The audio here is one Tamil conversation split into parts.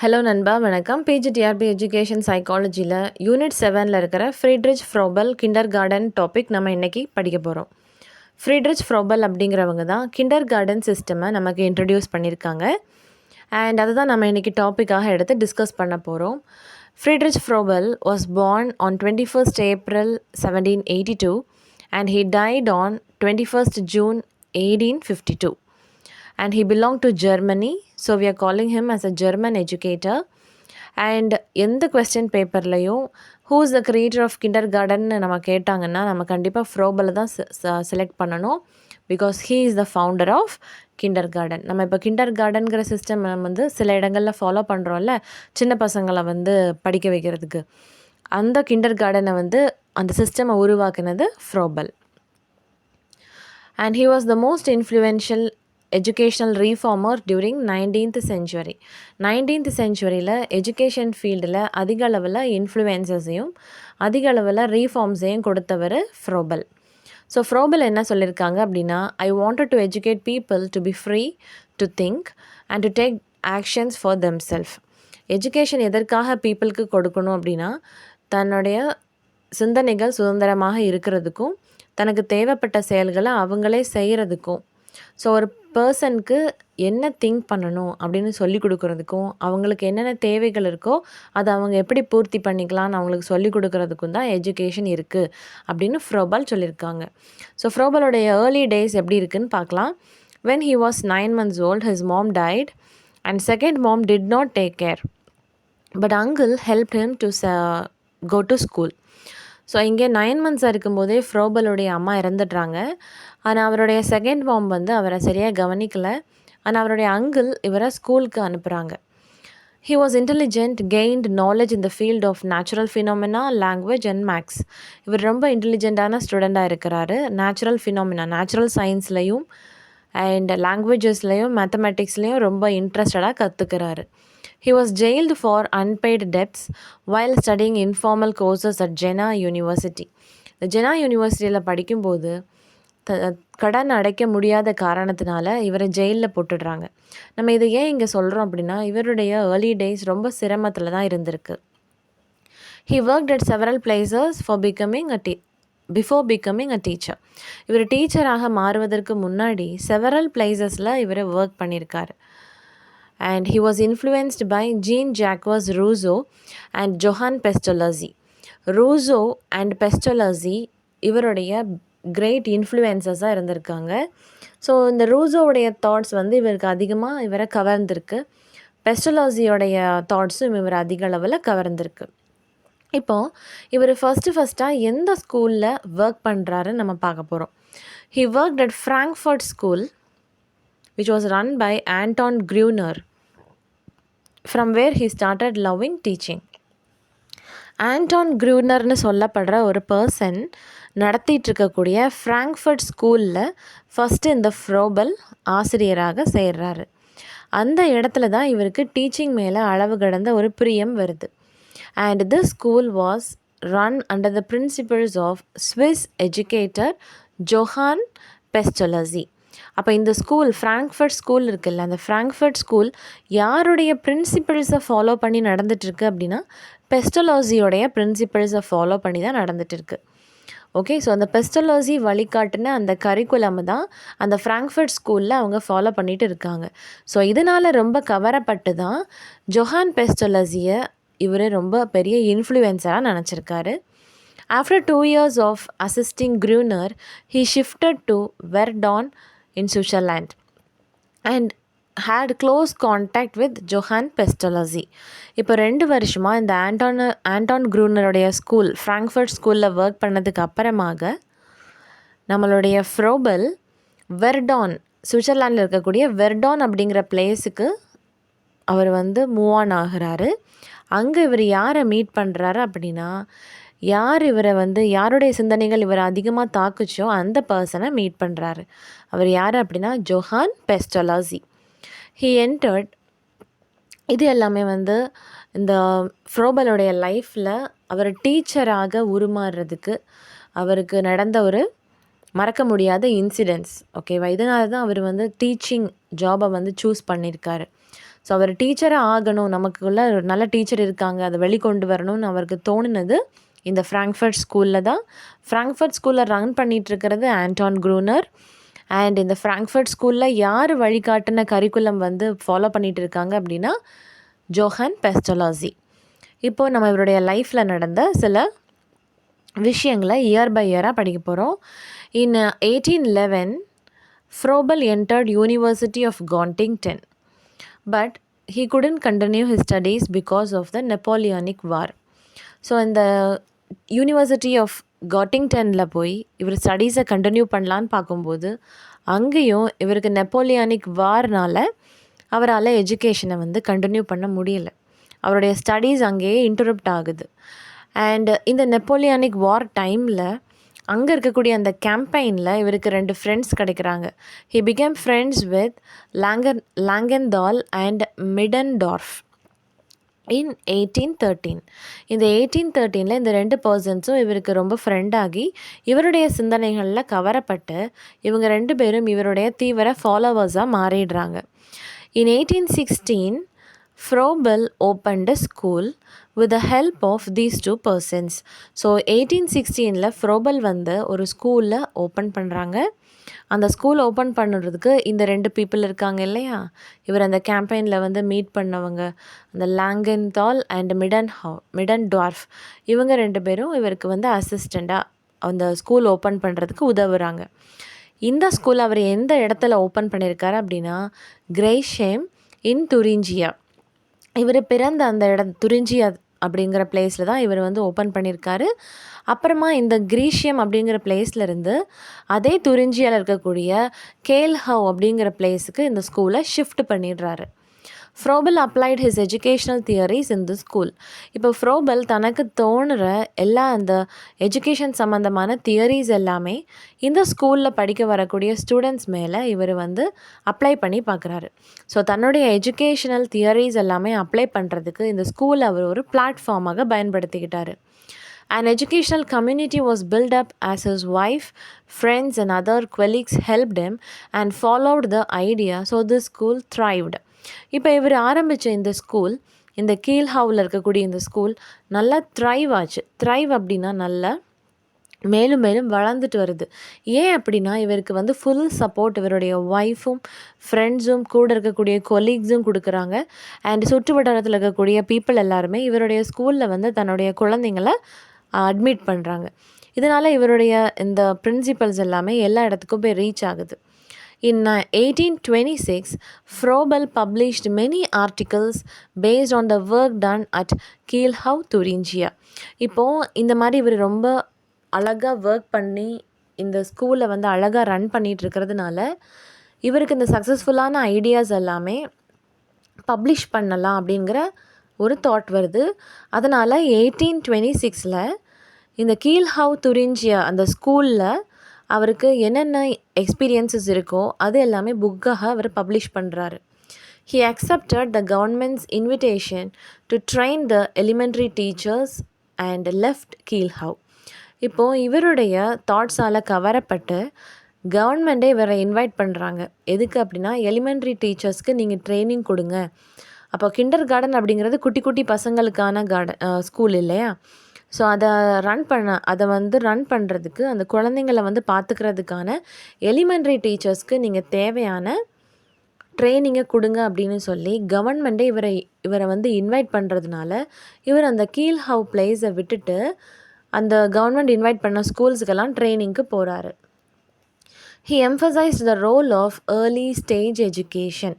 ஹலோ நண்பா வணக்கம். பிஜிடிஆர்பி எஜுகேஷன் சைக்காலஜியில் யூனிட் 7ல் இருக்கிற ஃப்ரீட்ரிச் ஃப்ரோபல் கிண்டர் கார்டன் டாபிக் நம்ம இன்றைக்கி படிக்க போகிறோம். ஃப்ரீட்ரிச் ஃப்ரோபல் அப்படிங்கிறவங்க தான் கிண்டர் கார்டன் சிஸ்டமை நமக்கு இன்ட்ரடியூஸ் பண்ணியிருக்காங்க. அண்ட் அதை தான் நம்ம இன்றைக்கி டாப்பிக்காக எடுத்து டிஸ்கஸ் பண்ண போகிறோம். Friedrich ஃப்ரோபல் was born on 21st April 1782 and he died on 21st June 1852. And he belonged to Germany, so we are calling him as a German educator. And எந்த கொஸ்டின் பேப்பர்லையும் who is the creator of கிண்டர் கார்டன்னு நம்ம கேட்டாங்கன்னா நம்ம கண்டிப்பாக ஃப்ரோபலை தான் செலக்ட் பண்ணணும். Because he is the founder of kindergarten. நம்ம இப்போ கிண்டர் கார்டனுங்கிற சிஸ்டம் நம்ம வந்து சில இடங்களில் ஃபாலோ பண்ணுறோம்ல, சின்ன பசங்களை வந்து படிக்க வைக்கிறதுக்கு. அந்த கிண்டர் கார்டனை வந்து அந்த சிஸ்டமை உருவாக்குனது ஃப்ரோபல். And he was the most influential educational reformer during 19th century. 19th centuryயில் எஜுகேஷன் ஃபீல்டில் அதிக அளவில் இன்ஃப்ளூயன்சஸையும் அதிக அளவில் ரீஃபார்ம்ஸையும் கொடுத்தவர் ஃப்ரோபல். ஸோ ஃப்ரோபல் என்ன சொல்லியிருக்காங்க அப்படின்னா, I wanted to educate people to be free to think and to take actions for themself. Education எதற்காக பீப்புளுக்கு கொடுக்கணும் அப்படின்னா, தன்னுடைய சிந்தனைகள் சுதந்திரமாக இருக்கிறதுக்கும் தனக்கு தேவைப்பட்ட செயல்களை அவங்களே செய்கிறதுக்கும். ஸோ ஒரு பர்சனுக்கு என்ன திங்க் பண்ணணும் அப்படின்னு சொல்லி கொடுக்குறதுக்கும் அவங்களுக்கு என்னென்ன தேவைகள் இருக்கோ அதை அவங்க எப்படி பூர்த்தி பண்ணிக்கலாம்னு அவங்களுக்கு சொல்லி கொடுக்குறதுக்கும் தான் எஜுகேஷன் இருக்குது அப்படின்னு ஃப்ரோபல் சொல்லியிருக்காங்க. ஸோ ஃப்ரோபலோடைய ஏர்லி டேஸ் எப்படி இருக்குன்னு பார்க்கலாம். when he was 9 months old his mom died and second mom did not take care but uncle helped him to go to school. So இங்கே 9 months இருக்கும்போதே ஃப்ரோபலுடைய அம்மா இறந்துடுறாங்க. ஆனால் அவருடைய செகண்ட் மாம் வந்து அவரை சரியாக கவனிக்கலை. ஆனால் அவருடைய அங்கிள் இவரை ஸ்கூலுக்கு அனுப்புகிறாங்க. He was intelligent, gained knowledge in the field of natural phenomena, language and maths. இவர் ரொம்ப இன்டெலிஜென்ட்டான ஸ்டூடெண்ட்டாக இருக்கிறாரு. நேச்சுரல் சயின்ஸ்லையும் அண்ட் லாங்குவேஜஸ்லையும் மேத்தமெட்டிக்ஸ்லையும் ரொம்ப இன்ட்ரெஸ்டடாக கற்றுக்கிறாரு. He was jailed for unpaid debts while studying informal courses at Jena University. இந்த ஜெனா யூனிவர்சிட்டியில் படிக்கும்போது கடன் அடைக்க முடியாத காரணத்தினால இவரை ஜெயிலில் போட்டுடுறாங்க. நம்ம இதை ஏன் இங்கே சொல்கிறோம் அப்படின்னா, இவருடைய ஏர்லி டேஸ் ரொம்ப சிரமத்தில் தான் இருந்திருக்கு. He worked at several places before becoming a teacher. இவர் டீச்சராக மாறுவதற்கு முன்னாடி செவரல் பிளேசஸில் இவர் ஒர்க் பண்ணியிருக்காரு. And he was influenced by Jean-Jacques Rousseau and Johann Pestalozzi. Rousseau and Pestalozzi இவருடைய கிரேட் இன்ஃப்ளூயன்சஸாக இருந்திருக்காங்க. ஸோ இந்த ரூசோவுடைய தாட்ஸ் வந்து இவருக்கு அதிகமாக இவரை கவர்ந்திருக்கு. பெஸ்டலாஸியோடைய தாட்ஸும் இவர் அதிக அளவில் கவர்ந்திருக்கு. இப்போது இவர் ஃபஸ்ட்டாக எந்த ஸ்கூலில் ஒர்க் பண்ணுறாருன்னு நம்ம பார்க்க போகிறோம். He worked at Frankfurt School which was run by Anton Gruner, from where he started loving teaching. ஆண்டான் க்ரூனர்னு சொல்லப்படுற ஒரு பர்சன் நடத்திட்டுருக்கக்கூடிய ஃப்ராங்க்ஃபர்ட் ஸ்கூலில் ஃபஸ்ட்டு இந்த ஃப்ரோபல் ஆசிரியராக சேர்றாரு. அந்த இடத்துல தான் இவருக்கு டீச்சிங் மேலே அளவு கடந்த ஒரு பிரியம் வருது. And this school was run under the principles of Swiss educator Johann Pestalozzi. அப்போ இந்த ஸ்கூல் ஃப்ராங்க்ஃபர்ட் ஸ்கூல் இருக்குல்ல, அந்த ஃப்ராங்க்ஃபர்ட் ஸ்கூல் யாருடைய பிரின்சிபல்ஸை ஃபாலோ பண்ணி நடந்துகிட்ருக்கு அப்படின்னா, பெஸ்டலாஸியோடைய பிரின்சிபல்ஸை ஃபாலோ பண்ணி தான் நடந்துகிட்ருக்கு. ஓகே, ஸோ அந்த பெஸ்டலாஸி வழிகாட்டின அந்த கரிக்குலம் தான் அந்த ஃப்ராங்க்ஃபர்ட் ஸ்கூலில் அவங்க ஃபாலோ பண்ணிகிட்டு இருக்காங்க. ஸோ இதனால் ரொம்ப கவரப்பட்டு தான் ஜொஹான் பெஸ்டலாஸியை இவர் ரொம்ப பெரிய இன்ஃப்ளூயன்ஸராக நினச்சிருக்காரு. After 2 years of assisting Gruner, he shifted to Verdun in Switzerland and had close contact with Johann Pestalozzi. இப்போ 2 வருஷமாக இந்த ஆண்டான் க்ரூனருடைய ஸ்கூல் ஃப்ராங்க்ஃபர்ட் ஸ்கூலில் ஒர்க் பண்ணதுக்கு அப்புறமாக நம்மளுடைய ஃப்ரோபல் வெர்டான், சுவிட்சர்லாண்டில் இருக்கக்கூடிய வெர்டான் அப்படிங்கிற பிளேஸுக்கு அவர் வந்து மூவ் ஆன் ஆகிறாரு. அங்கே இவர் யாரை மீட் பண்ணுறாரு அப்படின்னா, யாருடைய சிந்தனைகள் இவர் அதிகமாக தாக்குச்சோ அந்த பர்சனை மீட் பண்ணுறாரு. அவர் யார் அப்படின்னா ஜொஹான் பெஸ்டலாஸி. He entered. இது எல்லாமே வந்து இந்த ஃப்ரோபலோடைய லைஃப்பில் அவர் டீச்சராக உருமாறுறதுக்கு அவருக்கு நடந்த ஒரு மறக்க முடியாத இன்சிடென்ட்ஸ். ஓகேவா, இதனால தான் அவர் வந்து டீச்சிங் ஜாபை வந்து சூஸ் பண்ணியிருக்காரு. ஸோ அவர் டீச்சராக ஆகணும், நமக்குள்ள ஒரு நல்ல டீச்சர் இருக்காங்க, அதை வெளிக்கொண்டு வரணும்னு அவருக்கு தோணுனது இந்த ஃப்ராங்க்ஃபர்ட் ஸ்கூலில் தான். ஃப்ராங்க்ஃபர்ட் ஸ்கூலில் ரன் பண்ணிகிட்ருக்கிறது ஆண்டான் க்ரூனர். அண்ட் இந்த ஃப்ராங்க்ஃபர்ட் ஸ்கூலில் யார் வழிகாட்டின கரிக்குலம் வந்து ஃபாலோ பண்ணிகிட்டு இருக்காங்க அப்படின்னா ஜோஹன் பெஸ்டலாசி. இப்போது நம்ம இவருடைய லைஃப்பில் நடந்த சில விஷயங்களை இயர் பை இயராக படிக்க போகிறோம். இன் 1811 ஃப்ரோபல் entered University of Göttingen, but he couldn't continue his studies because of the Napoleonic War. So இந்த யூனிவர்சிட்டி ஆஃப் காட்டிங்டனில் போய் இவர் ஸ்டடீஸை கண்டினியூ பண்ணலான்னு பார்க்கும்போது அங்கேயும் இவருக்கு நெப்போலியானிக் வார்னால் அவரால் எஜுகேஷனை வந்து கண்டினியூ பண்ண முடியல. அவருடைய ஸ்டடீஸ் அங்கேயே இன்டரப்ட் ஆகுது. அண்ட் இந்த நெப்போலியானிக் வார் டைமில் அங்கே இருக்கக்கூடிய அந்த கேம்பெயினில் இவருக்கு 2 ஃப்ரெண்ட்ஸ் கிடைக்கிறாங்க. He became friends with Langethal and Middendorf in 1813. இந்த 1813 இந்த 2 பர்சன்ஸும் இவருக்கு ரொம்ப ஃப்ரெண்டாகி இவருடைய சிந்தனைகளில் கவரப்பட்டு இவங்க 2 பேரும் இவருடைய தீவிர ஃபாலோவர்ஸாக மாறிடுறாங்க. இன் 1816 Froebel opened a school with the help of these 2 persons. So 1816 ஃப்ரோபல் வந்து ஒரு ஸ்கூலில் ஓப்பன் பண்ணுறாங்க. அந்த ஸ்கூல் ஓப்பன் பண்ணுறதுக்கு இந்த 2 பீப்புள் இருக்காங்க இல்லையா, இவர் அந்த கேம்பெயினில் வந்து மீட் பண்ணவங்க, அந்த லாங்கென்தால் அண்ட் மிடன்டார்ஃப், இவங்க 2 பேரும் இவருக்கு வந்து அசிஸ்டண்ட்டாக அந்த ஸ்கூல் ஓப்பன் பண்ணுறதுக்கு உதவுறாங்க. இந்த ஸ்கூல் அவர் எந்த இடத்துல ஓப்பன் பண்ணியிருக்காரு அப்படின்னா கிரேஷேம் இன் துரிஞ்சியா. இவர் பிறந்த அந்த துரிஞ்சியா அப்படிங்கிற பிளேஸில் தான் இவர் வந்து ஓப்பன் பண்ணியிருக்காரு. அப்புறமா இந்த கிரீஷியம் அப்படிங்கிற பிளேஸ்லேருந்து அதே துரிஞ்சியால் இருக்கக்கூடிய கேல்ஹவ் அப்படிங்கிற பிளேஸுக்கு இந்த ஸ்கூலை ஷிஃப்ட் பண்ணிடுறாரு. Froebel applied his educational theories in the school. இப்போ ஃப்ரோபல் தனக்கு தோணுற எல்லா அந்த எஜுகேஷன் சம்மந்தமான தியரிஸ் எல்லாமே இந்த ஸ்கூலில் படிக்க வரக்கூடிய ஸ்டூடெண்ட்ஸ் மேலே இவர் வந்து அப்ளை பண்ணி பார்க்குறாரு. ஸோ தன்னுடைய எஜுகேஷனல் தியரிஸ் எல்லாமே அப்ளை பண்ணுறதுக்கு இந்த ஸ்கூல் அவர் ஒரு பிளாட்ஃபார்மாக பயன்படுத்திக்கிட்டார். An educational community was built up as his wife, friends and other colleagues helped him and followed the idea, so this school thrived. இப்போ இவர் ஆரம்பித்த இந்த ஸ்கூல், இந்த கீல்ஹாவில் இருக்கக்கூடிய இந்த ஸ்கூல் நல்லா த்ரைவ் ஆச்சு. த்ரைவ் அப்படின்னா நல்லா மேலும் மேலும் வளர்ந்துட்டு வருது. ஏன் அப்படின்னா இவருக்கு வந்து ஃபுல் சப்போர்ட் இவருடைய ஒய்ஃபும் ஃப்ரெண்ட்ஸும் கூட இருக்கக்கூடிய கொலீக்ஸும் கொடுக்குறாங்க. அண்ட் சுற்று வட்டாரத்தில் இருக்கக்கூடிய பீப்புள் எல்லாருமே இவருடைய ஸ்கூலில் வந்து தன்னுடைய குழந்தைங்களை அட்மிட் பண்ணுறாங்க. இதனால் இவருடைய இந்த பிரின்சிபல்ஸ் எல்லாமே எல்லா இடத்துக்கும் போய் ரீச் ஆகுது. In 1826, Froebel published many articles based on the work done at Kielhau, Thuringia. இப்போது இந்த மாதிரி இவர் ரொம்ப அழகாக ஒர்க் பண்ணி இந்த ஸ்கூலை வந்து அழகாக ரன் பண்ணிகிட்டு இருக்கிறதுனால இவருக்கு இந்த சக்ஸஸ்ஃபுல்லான ஐடியாஸ் எல்லாமே பப்ளிஷ் பண்ணலாம் அப்படிங்கிற ஒரு தாட் வருது. அதனால் 1826 இந்த கீல்ஹவ் துரிஞ்சியா அந்த ஸ்கூலில் அவருக்கு என்னென்ன எக்ஸ்பீரியன்ஸஸ் இருக்கோ அது எல்லாமே புக்காக அவர் பப்ளிஷ் பண்ணுறாரு. He accepted the government's invitation to train the elementary teachers and left Kielhau. இப்போது இவருடைய தாட்ஸால் கவரப்பட்டு கவர்மெண்ட்டே இவரை இன்வைட் பண்ணுறாங்க. எதுக்கு அப்படின்னா எலிமெண்ட்ரி டீச்சர்ஸ்க்கு நீங்கள் ட்ரைனிங் கொடுங்க. அப்போ கிண்டர் கார்டன் அப்படிங்கிறது குட்டி குட்டி பசங்களுக்கான ஸ்கூல் இல்லையா, ஸோ அதை வந்து ரன் பண்ணுறதுக்கு அந்த குழந்தைங்களை வந்து பார்த்துக்கிறதுக்கான எலிமெண்ட்ரி டீச்சர்ஸ்க்கு நீங்கள் தேவையான ட்ரைனிங்கை கொடுங்க அப்படின்னு சொல்லி கவர்மெண்ட்டே இவரை வந்து இன்வைட் பண்ணுறதுனால இவர் அந்த கீல்ஹவ் பிளேஸை விட்டுட்டு அந்த கவர்மெண்ட் இன்வைட் பண்ண ஸ்கூல்ஸுக்கெல்லாம் ட்ரைனிங்க்கு போகிறாரு. He emphasized the role of early stage education.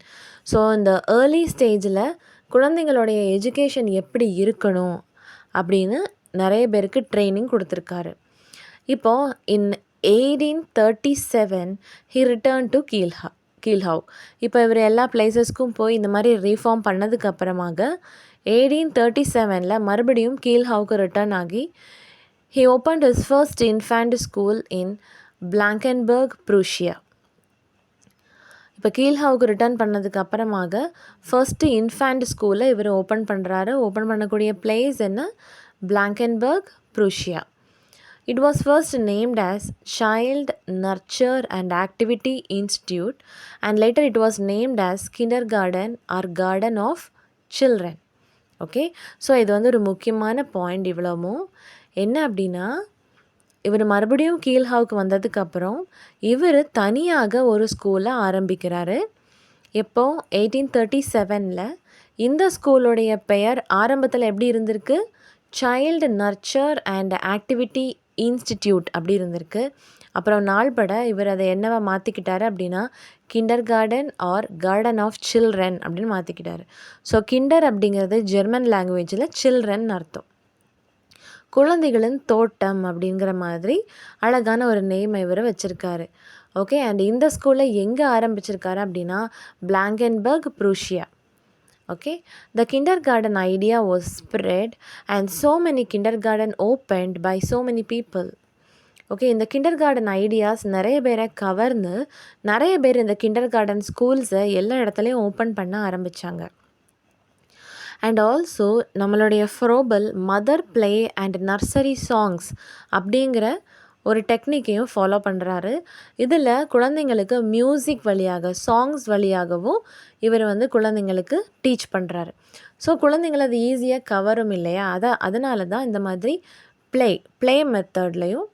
So இந்த ஏர்லி ஸ்டேஜில் குழந்தைங்களுடைய எஜுகேஷன் எப்படி இருக்கணும் அப்படின்னு நிறைய பேருக்கு ட்ரைனிங் கொடுத்துருக்காரு. இப்போது in 1837 he returned to கீல்ஹவ். இப்போ இவர் எல்லா பிளேசஸ்க்கும் போய் இந்த மாதிரி ரீஃபார்ம் பண்ணதுக்கு அப்புறமாக 1837 மறுபடியும் கீல்ஹவுக்கு ரிட்டர்ன் ஆகி he opened his first infant school in Blankenburg, Prussia. இப்போ கீல்ஹவுக்கு ரிட்டர்ன் பண்ணதுக்கு அப்புறமாக ஃபர்ஸ்ட்டு இன்ஃபேண்ட் ஸ்கூலை இவர் ஓப்பன் பண்ணுறாரு. ஓப்பன் பண்ணக்கூடிய பிளேஸ் என்ன? பிளாங்கன்பர்க், Prussia. It was first named as Child Nurture and Activity Institute, and later it was named as Kindergarten or Garden of Children. Okay, so இது வந்து ஒரு முக்கியமான பாயிண்ட். இவ்வளவும் என்ன அப்படின்னா, இவர் மறுபடியும் கீல்ஹாவுக்கு வந்ததுக்கப்புறம் இவர் தனியாக ஒரு ஸ்கூலை ஆரம்பிக்கிறாரு. எப்போ 1837 இந்த ஸ்கூலுடைய பெயர் ஆரம்பத்தில் எப்படி இருந்திருக்கு? Child nurture and activity institute அப்படி இருந்திருக்கு. அப்புறம் நாள்பட இவர் அதை என்னவா மாற்றிக்கிட்டாரு அப்படின்னா kindergarten or garden of children அப்படின்னு மாற்றிக்கிட்டாரு. ஸோ கிண்டர் அப்படிங்கிறது ஜெர்மன் லாங்குவேஜில் சில்ட்ரன் அர்த்தம். குழந்தைகளின் தோட்டம் அப்படிங்கிற மாதிரி அழகான ஒரு நேம் இவர் வச்சுருக்காரு. ஓகே, அண்ட் இந்த ஸ்கூலில் எங்கே ஆரம்பிச்சிருக்காரு அப்படின்னா பிளாங்கன்பர்க், Prussia. Okay, the kindergarten idea was spread and so many kindergarten opened by so many people. Okay, இந்த கிண்டர்கார்டன் ஐடியாஸ் நிறைய பேரை கவர்ந்து நிறைய பேர் இந்த கிண்டர்கார்டன் ஸ்கூல்ஸை எல்லா இடத்துலையும் ஓப்பன் பண்ண ஆரம்பித்தாங்க. அண்ட் ஆல்சோ நம்மளுடைய Froebel mother play and nursery songs அப்படிங்கிற ஒரு டெக்னிக்கையும் ஃபாலோ பண்ணுறாரு. இதில் குழந்தைங்களுக்கு மியூசிக் வழியாக சாங்ஸ் வழியாகவும் இவர் வந்து குழந்தைங்களுக்கு டீச் பண்ணுறாரு. ஸோ குழந்தைங்களை அது ஈஸியாக கவரும் இல்லையா, அதனால தான் இந்த மாதிரி ப்ளே மெத்தட்லையும்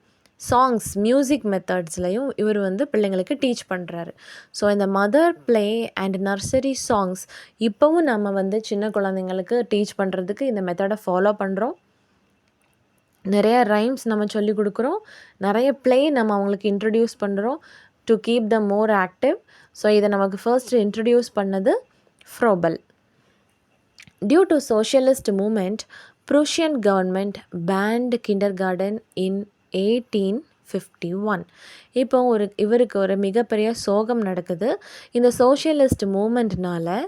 சாங்ஸ் மியூசிக் மெத்தட்ஸ்லையும் இவர் வந்து பிள்ளைங்களுக்கு டீச் பண்ணுறாரு. ஸோ இந்த mother play and nursery songs இப்போவும் நம்ம வந்து சின்ன குழந்தைங்களுக்கு டீச் பண்ணுறதுக்கு இந்த மெத்தடை ஃபாலோ பண்ணுறோம். நிறைய ரைம்ஸ் நம்ம சொல்லி கொடுக்குறோம், நிறைய ப்ளே நம்ம அவங்களுக்கு இன்ட்ரடியூஸ் பண்ணுறோம் to keep the more active. So இதை நமக்கு ஃபர்ஸ்ட் இன்ட்ரடியூஸ் பண்ணது Froebel. Due to socialist movement Prussian government banned kindergarten in 1851. இப்போ இவருக்கு ஒரு மிகப்பெரிய சோகம் நடக்குது. இந்த சோஷியலிஸ்ட் மூமெண்ட்னால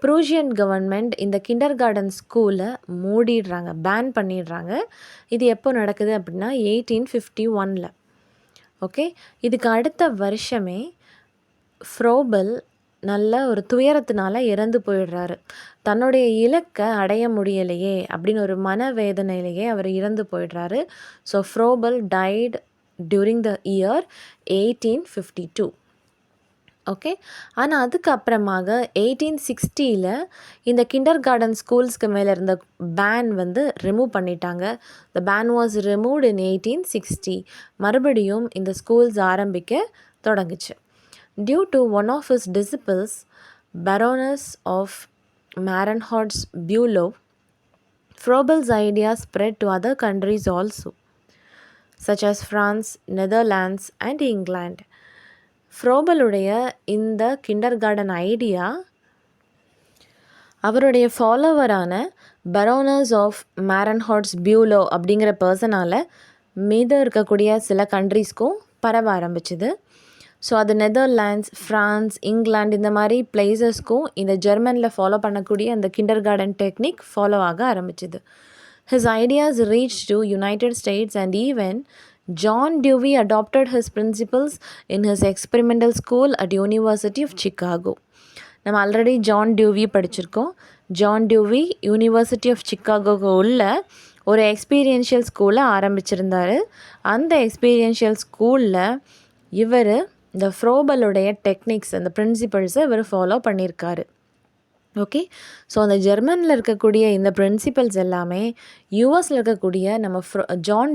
ப்ரூஷியன் கவர்மெண்ட் இந்த கிண்டர்கார்டன் ஸ்கூலை மூடிடுறாங்க, பேன் பண்ணிடுறாங்க. இது எப்போ நடக்குது அப்படின்னா 1851. ஓகே, இதுக்கு அடுத்த வருஷமே ஃப்ரோபல் நல்ல ஒரு துயரத்தினால இறந்து போயிடுறாரு. தன்னுடைய இலக்கை அடைய முடியலையே அப்படின்னு ஒரு மனவேதனையிலேயே அவர் இறந்து போயிடுறாரு. So Froebel died during the year 1852. Okay, ஆனால் அதுக்கப்புறமாக 1860 இந்த கிண்டர்கார்டன் ஸ்கூல்ஸ்க்கு மேலே இருந்த பேன் வந்து ரிமூவ் பண்ணிட்டாங்க. The ban was removed in 1860. மறுபடியும் இந்த ஸ்கூல்ஸ் ஆரம்பிக்க தொடங்குச்சு. Due to one of his disciples Baroness of Marenhorst-Bülow, Froebel's idea spread to other countries also, such as France, Netherlands and England. ஃப்ரோபலுடைய இந்த கிண்டர்கார்டன் ஐடியா அவருடைய ஃபாலோவரான பரோனஸ் ஆஃப் மேரன்ஹார்ட்ஸ்-பியூலோ அப்படிங்கிற பர்சனால் மீது இருக்கக்கூடிய சில கண்ட்ரீஸ்க்கும் பரவ ஆரம்பிச்சுது. ஸோ அது நெதர்லாண்ட்ஸ், ஃப்ரான்ஸ், இங்கிலாந்து இந்த மாதிரி பிளேசஸ்க்கும் இந்த ஜெர்மனில் ஃபாலோ பண்ணக்கூடிய அந்த கிண்டர்கார்டன் டெக்னிக் ஃபாலோ ஆக ஆரம்பிச்சுது. His ideas reached to United States and even John Dewey adopted his principles in his experimental school at University of Chicago. நம்ம ஆல்ரெடி ஜான் டியூவி படிச்சிருக்கோம். ஜான் டியூவி யூனிவர்சிட்டி ஆஃப் சிக்காகோக்கு உள்ள ஒரு எக்ஸ்பீரியன்ஷியல் ஸ்கூலை ஆரம்பிச்சிருந்தார். அந்த எக்ஸ்பீரியன்ஷியல் ஸ்கூலில் இவர் இந்த ஃப்ரோபலுடைய டெக்னிக்ஸ் அந்த பிரின்சிபல்ஸை இவர் ஃபாலோ பண்ணியிருக்காரு. ஓகே, ஸோ அந்த ஜெர்மனில் இருக்கக்கூடிய இந்த பிரின்சிபல்ஸ் எல்லாமே யூஎஸில் இருக்கக்கூடிய நம்ம ஜான்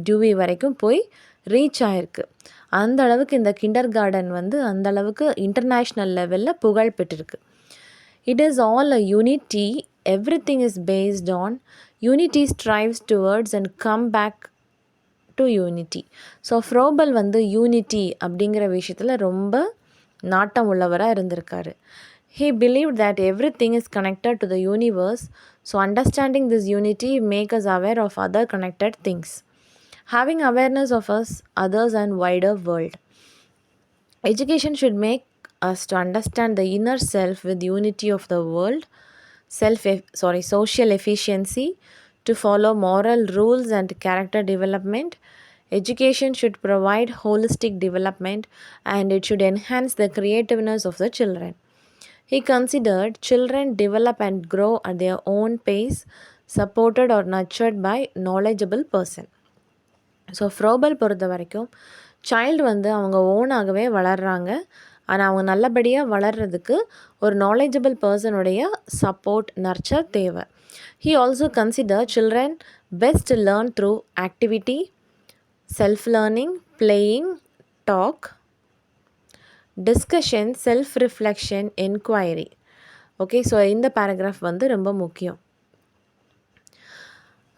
டியூவி வரைக்கும் போய் ரீச் ஆகிருக்கு. அந்த அளவுக்கு இந்த கிண்டர்கார்டன் வந்து அந்த அளவுக்கு இன்டர்நேஷ்னல் லெவலில் புகழ் பெற்றிருக்கு. It is all a unity, everything is based on unity, strives towards and come back to unity. So Froebel வந்து யூனிட்டி அப்படிங்கிற விஷயத்தில் ரொம்ப நாட்டம் உள்ளவராக இருந்திருக்காரு. He believed that everything is connected to the universe, so understanding this unity makes us aware of other connected things. Having awareness of us, others and wider world. Education should make us to understand the inner self with unity of the world, social efficiency, to follow moral rules and character development. Education should provide holistic development and it should enhance the creativeness of the children. He considered children develop and grow at their own pace, supported or nurtured by knowledgeable person. So Froebel பொறுத்த வரைக்கும் சைல்டு வந்து அவங்க ஓனாகவே வளர்கிறாங்க. ஆனால் அவங்க நல்லபடியாக வளர்கிறதுக்கு ஒரு நாலேஜபிள் பர்சனுடைய சப்போர்ட் நர்ச்சர் தேவை. He also consider children best learn through activity, self-learning, playing, talk, discussion, self-reflection, inquiry. Okay, so இந்த பேராகிராஃப் வந்து ரொம்ப முக்கியம்.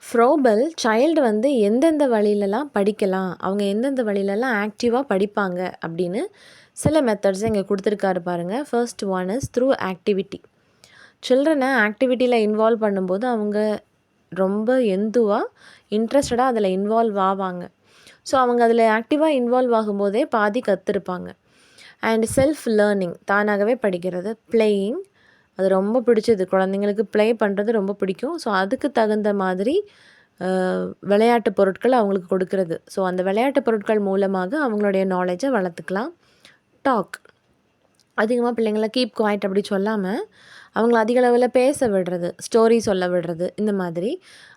ஃப்ரோபல் சைல்டு வந்து எந்தெந்த வழியிலலாம் படிக்கலாம், அவங்க எந்தெந்த வழியிலலாம் ஆக்டிவாக படிப்பாங்க அப்படின்னு சில மெத்தட்ஸ் இங்கே கொடுத்துருக்காரு பாருங்கள். First one is through activity. சில்ட்ரனை ஆக்டிவிட்டியில் இன்வால்வ் பண்ணும்போது அவங்க ரொம்ப எந்துவாக இன்ட்ரெஸ்டடாக அதில் இன்வால்வ் ஆவாங்க. ஸோ அவங்க அதில் ஆக்டிவாக இன்வால்வ் ஆகும்போதே பாதி கற்றுருப்பாங்க. அண்ட் செல்ஃப் லேர்னிங், தானாகவே படிக்கிறது. பிளேயிங், அது ரொம்ப பிடிச்சது குழந்தைங்களுக்கு. ப்ளே பண்ணுறது ரொம்ப பிடிக்கும். ஸோ அதுக்கு தகுந்த மாதிரி விளையாட்டு பொருட்கள் அவங்களுக்கு கொடுக்கறது. ஸோ அந்த விளையாட்டு பொருட்கள் மூலமாக அவங்களுடைய நாலேஜை வளர்த்துக்கலாம். டாக், அதிகமாக பிள்ளைங்கள கீப் குவாய்ட் அப்படி சொல்லாமல் அவங்கள அதிக அளவில் பேச விடுறது, ஸ்டோரி சொல்ல விடுறது, இந்த மாதிரி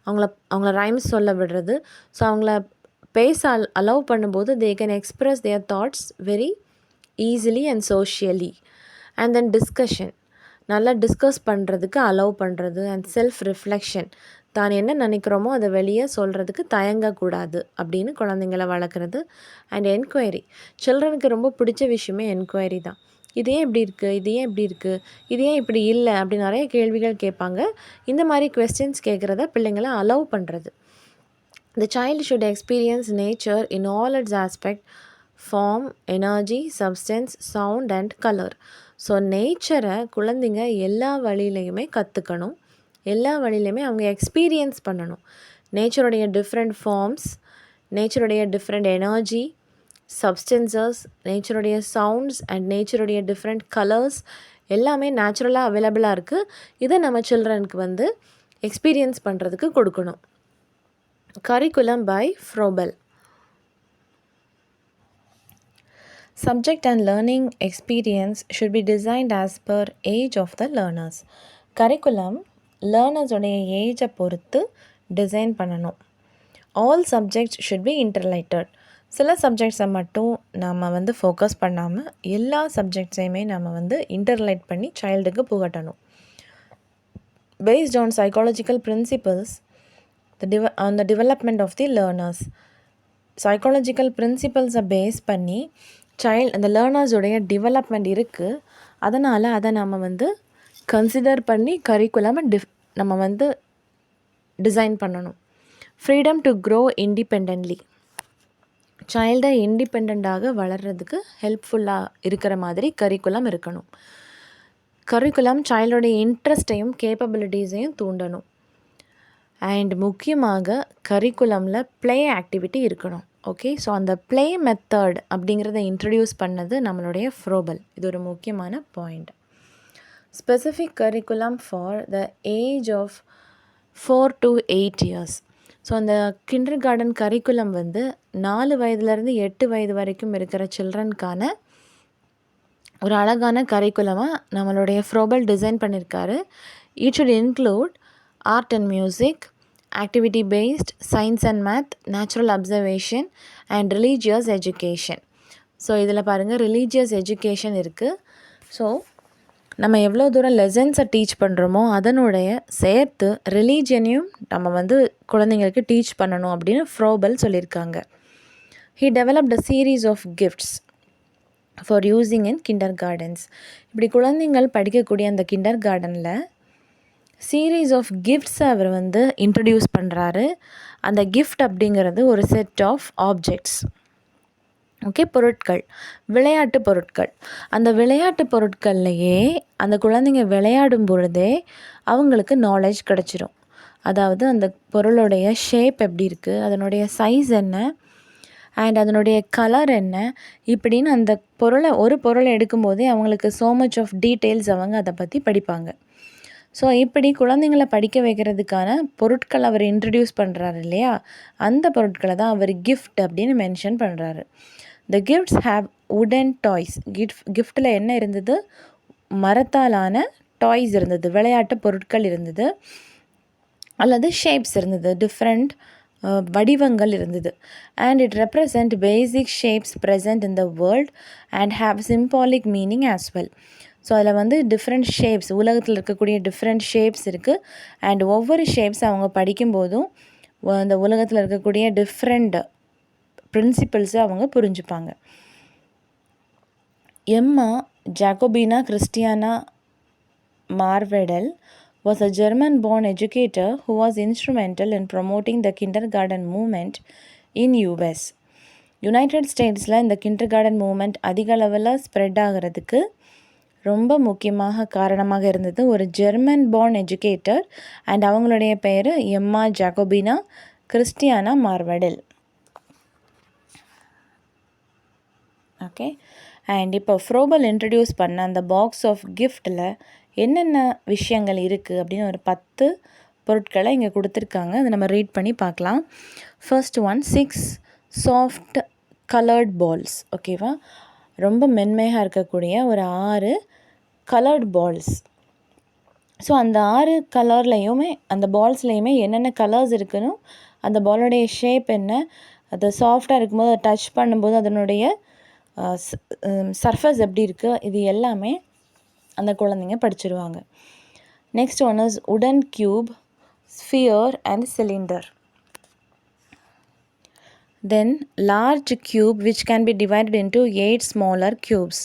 அவங்கள ரைம்ஸ் சொல்ல விடுறது. ஸோ அவங்கள பேச அலோவ் பண்ணும்போது they can express there thoughts very easily and socially. And then discussion, நல்லா டிஸ்கஸ் பண்ணுறதுக்கு அலோவ் பண்ணுறது. அண்ட் செல்ஃப் ரிஃப்ளெக்ஷன், தான் என்ன நினைக்கிறோமோ அதை வெளியே சொல்கிறதுக்கு தயங்கக்கூடாது அப்படின்னு குழந்தைங்கள வளர்க்குறது. அண்ட் என்கொயரி, சில்ட்ரனுக்கு ரொம்ப பிடிச்ச விஷயமே என்கொயரி தான். இது ஏன் இப்படி இருக்குது, இது ஏன் இப்படி இருக்குது, இது ஏன் இப்படி இல்லை, அப்படி நிறைய கேள்விகள் கேட்பாங்க. இந்த மாதிரி கொஸ்டின்ஸ் கேட்குறத பிள்ளைங்களை அலோவ் பண்ணுறது. The child should experience nature in all its aspect, form, energy, substance, sound and color. So நேச்சரை குழந்தைங்க எல்லா வழியிலையுமே கற்றுக்கணும், எல்லா வழியிலையுமே அவங்க எக்ஸ்பீரியன்ஸ் பண்ணணும். நேச்சருடைய டிஃப்ரெண்ட் ஃபார்ம்ஸ், நேச்சருடைய டிஃப்ரெண்ட் எனர்ஜி, சப்ஸ்டன்சஸ், நேச்சருடைய சவுண்ட்ஸ் அண்ட் நேச்சருடைய டிஃப்ரெண்ட் கலர்ஸ் எல்லாமே நேச்சுரலாக அவைலபிளாக இருக்குது. இதை நம்ம சில்ட்ரனுக்கு வந்து எக்ஸ்பீரியன்ஸ் பண்ணுறதுக்கு கொடுக்கணும். Curriculum by Froebel. Subject and learning experience should be designed as per age of the learners. Curriculum learners உடைய ஏஜை பொறுத்து டிசைன் பண்ணணும். All subjects should be interrelated. சில சப்ஜெக்ட்ஸை மட்டும் நம்ம வந்து ஃபோக்கஸ் பண்ணாமல் எல்லா சப்ஜெக்ட்ஸையுமே நம்ம வந்து இன்டர்லைட் பண்ணி சைல்டுக்கு புகட்டணும். Based on psychological principles, on the development of the learners. Psychological பிரின்சிபல்ஸை பேஸ் பண்ணி அந்த லேர்னர்ஸுடைய டெவலப்மெண்ட் இருக்குது. அதனால் அதை நம்ம வந்து கன்சிடர் பண்ணி கரிக்குலம் நம்ம வந்து டிசைன் பண்ணணும். ஃப்ரீடம் டு க்ரோ இண்டிபெண்டன்ட்லி, சைல்டை இண்டிபெண்ட்டாக வளர்கிறதுக்கு ஹெல்ப்ஃபுல்லாக இருக்கிற மாதிரி கரிக்குலம் இருக்கணும். கரிக்குலம் சைல்டோடைய இன்ட்ரெஸ்ட்டையும் கேப்பபிலிட்டிஸையும் தூண்டணும். அண்ட் முக்கியமாக கரிக்குலமில் ப்ளே ஆக்டிவிட்டி இருக்கணும். ஓகே, ஸோ அந்த ப்ளே மெத்தட் அப்படிங்கிறத இன்ட்ரடியூஸ் பண்ணது நம்மளுடைய ஃப்ரோபல். இது ஒரு முக்கியமான point. Specific curriculum for the age of 4 to 8 years. So அந்த கிண்டர் கார்டன் கரிக்குலம் வந்து 4 வயதுலேருந்து 8 வயது வரைக்கும் இருக்கிற சில்ட்ரனுக்கான ஒரு அழகான கரிக்குலமாக நம்மளுடைய ஃப்ரோபல் டிசைன் பண்ணியிருக்காரு. It should include art and music, activity based, science and math, natural observation and religious education. So இதில் பாருங்கள் ரிலீஜியஸ் எஜுகேஷன் இருக்குது. ஸோ நம்ம எவ்வளோ தூரம் லெசன்ஸை டீச் பண்ணுறோமோ அதனுடைய சேர்த்து ரிலீஜியனையும் நம்ம வந்து குழந்தைங்களுக்கு டீச் பண்ணணும் அப்படின்னு ஃப்ரோபல் சொல்லியிருக்காங்க. He developed a series of gifts for using in kindergartens. இப்படி குழந்தைங்கள் படிக்கக்கூடிய அந்த கிண்டர் கார்டனில் சீரீஸ் ஆஃப் கிஃப்ட்ஸை அவர் வந்து இன்ட்ரடியூஸ் பண்ணுறாரு. அந்த கிஃப்ட் அப்படிங்கிறது ஒரு செட் ஆஃப் ஆப்ஜெக்ட்ஸ். ஓகே, பொருட்கள், விளையாட்டு பொருட்கள். அந்த விளையாட்டு பொருட்கள்லையே அந்த குழந்தைங்க விளையாடும் பொழுதே அவங்களுக்கு நாலேஜ் கிடச்சிரும். அதாவது அந்த பொருளுடைய ஷேப் எப்படி இருக்குது, அதனுடைய சைஸ் என்ன, அண்ட் அதனுடைய கலர் என்ன, இப்படின்னு அந்த ஒரு பொருளை எடுக்கும்போதே அவங்களுக்கு ஸோ மச் ஆஃப் டீட்டெயில்ஸ் அவங்க அதை பற்றி படிப்பாங்க. ஸோ இப்படி குழந்தைங்களை படிக்க வைக்கிறதுக்கான பொருட்கள் அவர் இன்ட்ரடியூஸ் பண்ணுறாரு இல்லையா, அந்த பொருட்களை தான் அவர் கிஃப்ட் அப்படின்னு மென்ஷன் பண்ணுறாரு. த கிஃப்ட்ஸ் ஹேவ் வுடன் டாய்ஸ். கிஃப்ட்டில் என்ன இருந்தது, மரத்தாலான டாய்ஸ் இருந்தது, விளையாட்டு பொருட்கள் இருந்தது, அல்லது ஷேப்ஸ் இருந்தது, டிஃப்ரெண்ட் வடிவங்கள் இருந்தது. And it represent basic shapes present in the world and have symbolic meaning as well. So அதில் வந்து டிஃப்ரெண்ட் ஷேப்ஸ், உலகத்தில் இருக்கக்கூடிய டிஃப்ரெண்ட் ஷேப்ஸ் இருக்குது. அண்ட் ஒவ்வொரு ஷேப்ஸ் அவங்க படிக்கும்போதும் அந்த உலகத்தில் இருக்கக்கூடிய டிஃப்ரெண்ட் பிரின்சிபல்ஸை அவங்க புரிஞ்சுப்பாங்க. எம்மா ஜாக்கோபினா Christiana மார்வெடல் was a German-born educator who was instrumental in promoting the kindergarten movement in US. United ஸ்டேட்ஸில் இந்த கிண்டர்கார்டன் மூமெண்ட் அதிக அளவில் ஸ்ப்ரெட் ஆகிறதுக்கு ரொம்ப முக்கியமாக காரணமாக இருந்தது ஒரு ஜெர்மன் பார்ன் எஜுகேட்டர். அண்ட் அவங்களுடைய பெயர் எம்மா ஜாக்கோபினா கிறிஸ்டியானா மார்வெடல். ஓகே, அண்ட் இப்போ ஃப்ரோபல் இன்ட்ரடியூஸ் பண்ண அந்த பாக்ஸ் ஆஃப் கிஃப்டில் என்னென்ன விஷயங்கள் இருக்குது அப்படின்னு ஒரு 10 பொருட்களை இங்கே கொடுத்துருக்காங்க. அதை நம்ம ரீட் பண்ணி பார்க்கலாம். First one 6 soft coloured balls. ஓகேவா, ரொம்ப மென்மையாக இருக்கக்கூடிய ஒரு 6 கலர்ட் பால்ஸ். ஸோ அந்த 6 கலர்லேயுமே அந்த பால்ஸ்லேயுமே என்னென்ன கலர்ஸ் இருக்குன்னு, அந்த பாலோடைய ஷேப் என்ன, அது சாஃப்டாக இருக்கும்போது அதை டச் பண்ணும்போது அதனுடைய சர்ஃபேஸ் எப்படி இருக்குது, இது எல்லாமே அந்த குழந்தைங்க படிச்சிருவாங்க. நெக்ஸ்ட் ஒன் இஸ் உடன் cube, sphere and cylinder. Then large cube which can be divided into 8 smaller cubes.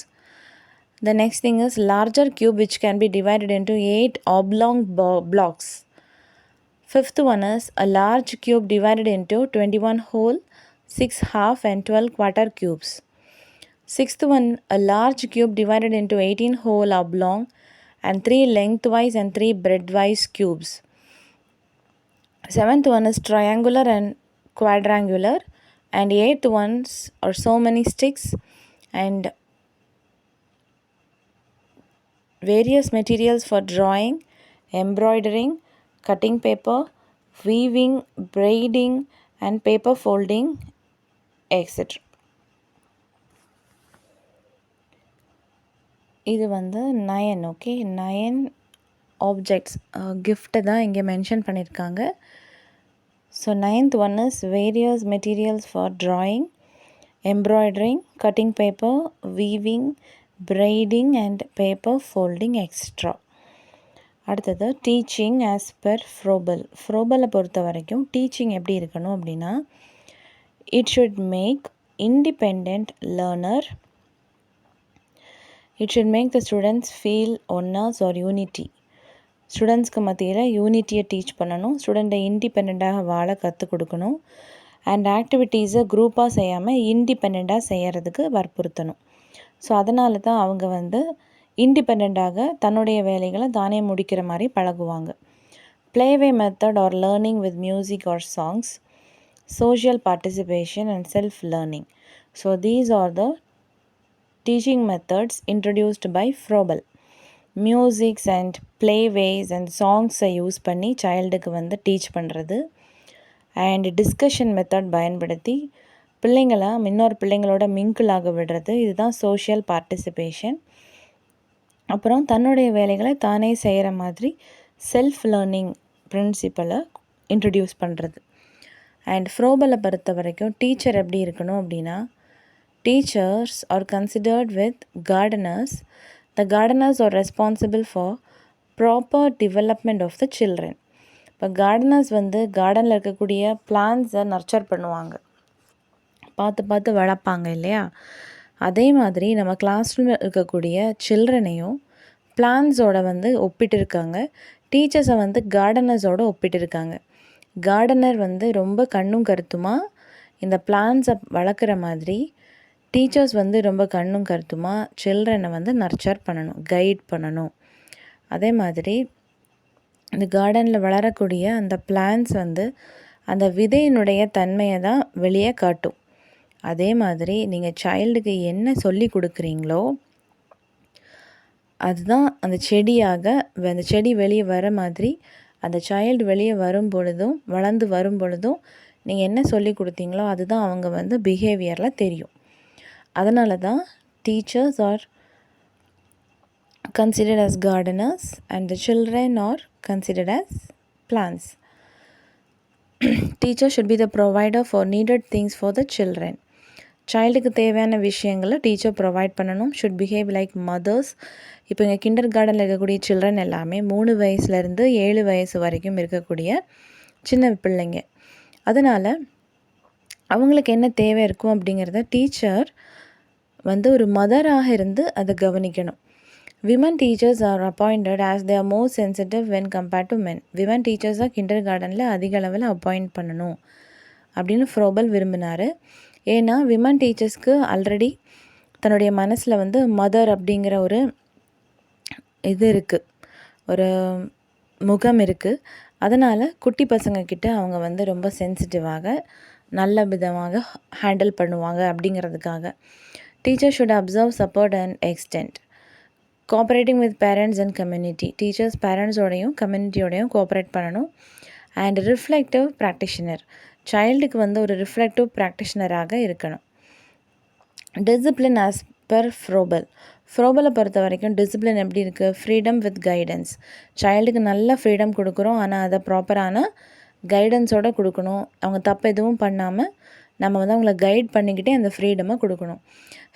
The next thing is larger cube which can be divided into 8 oblong blocks. Fifth one is a large cube divided into 21 whole, 6 half and 12 quarter cubes. Sixth one, a large cube divided into 18 whole oblong and 3 lengthwise and 3 breadthwise cubes. Seventh one is triangular and quadrangular. And 8th ones are so many sticks and various materials for drawing, embroidering, cutting paper, weaving, braiding and paper folding, etc. இது வந்து 9. ஓகே, 9 ஆப்ஜெக்ட்ஸ் கிஃப்ட்டை தான் இங்கே மென்ஷன் பண்ணியிருக்காங்க. So 9th one is various materials for drawing, embroidering, cutting paper, weaving, braiding and paper folding, etc. அடுத்தது டீச்சிங் ஆஸ் பெர் ஃப்ரோபல். ஃப்ரோபலை பொறுத்த வரைக்கும் டீச்சிங் எப்படி இருக்கணும் அப்படின்னா, it should make independent learner, it should make the students feel owners or unity. ஸ்டூடெண்ட்ஸ்க்கு மத்தியில் யூனிட்டியை டீச் பண்ணணும், ஸ்டூடெண்ட்டை இண்டிபெண்ட்டாக வாழ கற்றுக் கொடுக்கணும். அண்ட் ஆக்டிவிட்டீஸை குரூப்பாக செய்யாமல் இண்டிபெண்ட்டாக செய்கிறதுக்கு வற்புறுத்தணும். ஸோ அதனால தான் அவங்க வந்து இண்டிபெண்ட்டாக தன்னுடைய வேலைகளை தானே முடிக்கிற மாதிரி பழகுவாங்க. Playway method or learning with music or songs, social participation and self learning. So these are the teaching methods introduced by Froebel. Musics and playways and சாங்ஸை யூஸ் பண்ணி சைல்டுக்கு வந்து டீச் பண்ணுறது. அண்ட் டிஸ்கஷன் மெத்தட் பயன்படுத்தி பிள்ளைங்களை இன்னொரு பிள்ளைங்களோட மிங்கிளாக விடுறது, இதுதான் சோஷியல் பார்ட்டிசிபேஷன். அப்புறம் தன்னுடைய வேலைகளை தானே செய்கிற மாதிரி செல்ஃப் லேர்னிங் பிரின்சிபலை இன்ட்ரடியூஸ் பண்ணுறது. அண்ட் ஃப்ரோபலை பொறுத்த வரைக்கும் டீச்சர் எப்படி இருக்கணும் அப்படின்னா, teachers are considered with gardeners. The gardeners are responsible for proper development of the children. இப்போ கார்டனர்ஸ் வந்து கார்டனில் இருக்கக்கூடிய பிளான்ஸை நர்ச்சர் பண்ணுவாங்க, பார்த்து பார்த்து வளர்ப்பாங்க இல்லையா. அதே மாதிரி நம்ம கிளாஸ் ரூமில் இருக்கக்கூடிய சில்ட்ரனையும் பிளான்ஸோட வந்து ஒப்பிட்டிருக்காங்க, டீச்சர்ஸை வந்து கார்டனர்ஸோடு ஒப்பிட்டிருக்காங்க. கார்டனர் வந்து ரொம்ப கண்ணும் கருத்துமாக இந்த பிளான்ஸை வளர்க்குற மாதிரி டீச்சர்ஸ் வந்து ரொம்ப கண்ணும் கருத்துமாக சில்ட்ரனை வந்து நர்ச்சர் பண்ணணும், கைட் பண்ணணும். அதே மாதிரி இந்த கார்டனில் வளரக்கூடிய அந்த பிளான்ஸ் வந்து அந்த விதையினுடைய தன்மையை தான் வெளியே காட்டும். அதே மாதிரி நீங்கள் சைல்டுக்கு என்ன சொல்லி கொடுக்குறீங்களோ அதுதான் அந்த செடியாக, அந்த செடி வெளியே வர மாதிரி அந்த சைல்டு வெளியே வரும் பொழுதும் வளர்ந்து வரும் பொழுதும் நீங்கள் என்ன சொல்லி கொடுத்தீங்களோ அதுதான் அவங்க வந்து பிஹேவியரில் தெரியும். அதனால தான் teachers are considered as gardeners and the children are considered as plants. Teacher should be the provider for needed things for the children. சைல்டுக்கு தேவையான விஷயங்களை டீச்சர் ப்ரொவைட் பண்ணணும். Should behave like mothers. இப்போ இங்கே கிண்டர் கார்டனில் இருக்கக்கூடிய சில்ட்ரன் எல்லாமே 3 வயசுலேருந்து 7 வயசு வரைக்கும் இருக்கக்கூடிய சின்ன பிள்ளைங்க. அதனால் அவங்களுக்கு என்ன தேவை இருக்கும் அப்படிங்கிறத டீச்சர் வந்து ஒரு மதராக இருந்து அதை கவனிக்கணும். Women teachers are appointed as they are more sensitive when compared to men. Women டீச்சர்ஸாக கிண்டர் கார்டனில் அதிக அளவில் அப்பாயிண்ட் பண்ணணும் அப்படின்னு ஃப்ரோபல் விரும்பினார். ஏன்னா விமன் டீச்சர்ஸ்க்கு ஆல்ரெடி தன்னுடைய மனசில் வந்து மதர் அப்படிங்கிற ஒரு இது இருக்குது, ஒரு முகம் இருக்குது. அதனால் குட்டி பசங்கக்கிட்ட அவங்க வந்து ரொம்ப சென்சிட்டிவாக நல்ல விதமாக ஹேண்டில் பண்ணுவாங்க அப்படிங்கிறதுக்காக. Teacher should observe, support and extend. Cooperating with parents and community. Teachers பேரண்ட்ஸோடையும் கம்யூனிட்டியோடையும் கோஆப்ரேட் பண்ணணும். And reflective practitioner. சைல்டுக்கு வந்து ஒரு ரிஃப்ளெக்டிவ் ப்ராக்டிஷனராக இருக்கணும். Discipline as per Froebel. ஃப்ரோபலை பொறுத்த வரைக்கும் டிசிப்ளின் எப்படி இருக்குது? Freedom with guidance. சைல்டுக்கு நல்ல ஃப்ரீடம் கொடுக்குறோம், ஆனால் அதை ப்ராப்பரான கைடன்ஸோடு கொடுக்கணும். அவங்க தப்பு எதுவும் பண்ணாமல் நம்ம வந்து அவங்கள கைட் பண்ணிக்கிட்டே அந்த ஃப்ரீடமை கொடுக்கணும்.